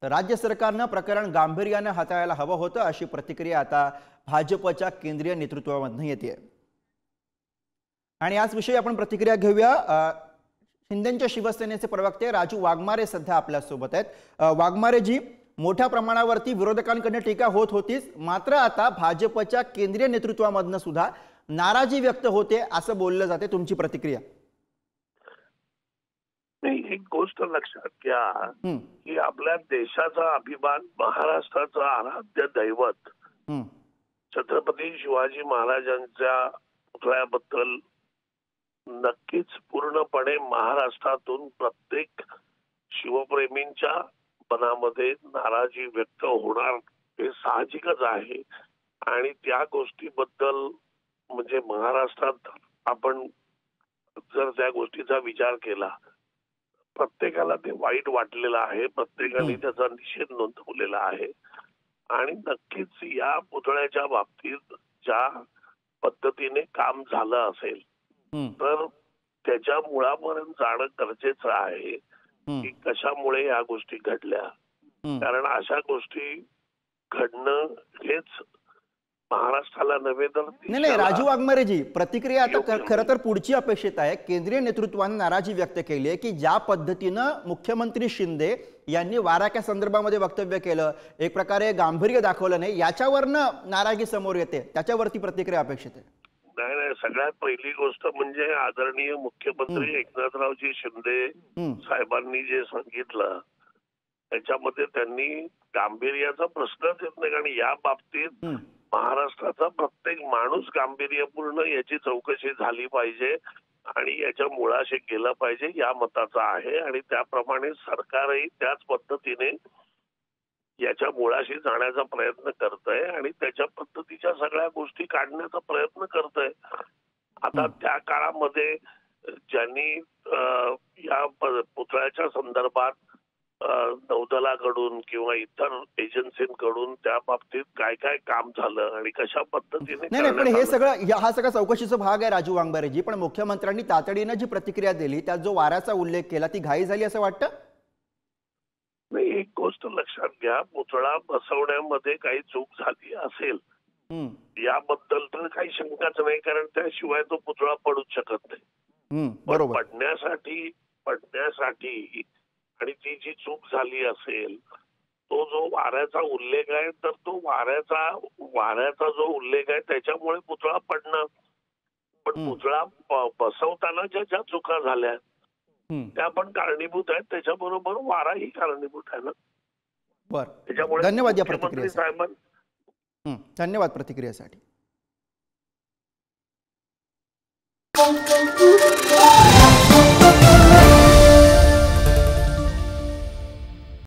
तर राज्य सरकारनं प्रकरण गांभीर्याने हाताळायला हवं होतं अशी प्रतिक्रिया आता भाजपच्या केंद्रीय नेतृत्वामधून येते। आणि याच विषयी आपण प्रतिक्रिया घेऊया। शिंदेंच्या शिवसेनेचे प्रवक्ते राजू वाघमारे सध्या आपल्या सोबत आहेत। वाघमारे जी, मोठ्या प्रमाणावरती विरोधकांकडून टीका होत होतीच, मात्र आता भाजपच्या केंद्रीय नेतृत्वामधून सुद्धा नाराजी व्यक्त होते असं बोललं जाते, तुमची प्रतिक्रिया? नाही, एक गोष्ट लक्षात घ्या की आपल्या देशाचा अभिमान, महाराष्ट्राचं आराध्य दैवत छत्रपती शिवाजी महाराजांच्या पुतळ्याबद्दल नक्कीच पूर्णपणे महाराष्ट्रातून प्रत्येक शिवप्रेमींच्या मनामध्ये नाराजी व्यक्त होणार हे साहजिकच आहे। आणि त्या गोष्टीबद्दल म्हणजे महाराष्ट्रात आपण जर त्या गोष्टीचा विचार केला, प्रत्येकाला ते वाईट वाटलेलं आहे, प्रत्येकाने त्याचा निषेध नोंदवलेला आहे। आणि नक्कीच या पुतळ्याच्या बाबतीत ज्या पद्धतीने काम झालं असेल तर त्याच्या मुळापर्यंत जाणं गरजेचं आहे की कशामुळे या गोष्टी घडल्या। कारण अशा गोष्टी घडणं हेच महाराष्ट्राला नव्हे तर नाही, राजू वाघमारे जी, प्रतिक्रिया आता खरं तर पुढची अपेक्षित आहे। केंद्रीय नेतृत्वाने नाराजी व्यक्त केली आहे की ज्या पद्धतीनं मुख्यमंत्री शिंदे यांनी वाराच्या संदर्भामध्ये वक्तव्य केलं, एक प्रकारे गांभीर्य दाखवलं नाही, याच्यावरनं नाराजी समोर येते, त्याच्यावरती प्रतिक्रिया अपेक्षित आहे। नाही, सगळ्यात पहिली गोष्ट म्हणजे आदरणीय मुख्यमंत्री एकनाथरावजी शिंदे साहेबांनी जे सांगितलं त्याच्यामध्ये त्यांनी गांभीर्याचा प्रश्नच येत नाही। कारण या बाबतीत महाराष्ट्राचा प्रत्येक माणूस गांभीर्यपूर्ण याची चौकशी झाली पाहिजे आणि याच्या मुळाशी गेलं पाहिजे या मताचा आहे। आणि त्याप्रमाणे सरकारही त्याच पद्धतीने याच्या मुळाशी जाण्याचा प्रयत्न करतंय आणि त्याच्या पद्धतीच्या सगळ्या गोष्टी काढण्याचा प्रयत्न करतंय। आता त्या काळामध्ये ज्यांनी या पुतळ्याच्या संदर्भात नौदलाकडून किंवा इतर एजन्सींकडून त्या बाबतीत काय काय काम झालं आणि कशा पद्धतीने, नाही, पण हे सगळं हा सगळा चौकशीचा भाग आहे राजू वाघमारे जी। पण मुख्यमंत्र्यांनी तातडीनं जी प्रतिक्रिया दिली त्यात जो वाऱ्याचा उल्लेख केला ती घाई झाली असं वाटतं? नाही, एक गोष्ट लक्षात घ्या, पुतळा बसवण्यामध्ये काही चूक झाली असेल याबद्दल तर काही शंकाच नाही, कारण त्याशिवाय तो पुतळा पडूच शकत नाही। बरोबर, पडण्यासाठी आणि ती जी चूक झाली असेल, तो जो वाऱ्याचा उल्लेख आहे तर तो वाऱ्याचा जो उल्लेख आहे त्याच्यामुळे पुतळा पडणार। पण पुतळा बसवताना ज्या चुका झाल्या त्या पण कारणीभूत आहेत, त्याच्याबरोबर वाराही कारणीभूत आहे ना। बरं, धन्यवाद या प्रतिक्रियेसाठी। धन्यवाद प्रतिक्रियेसाठी।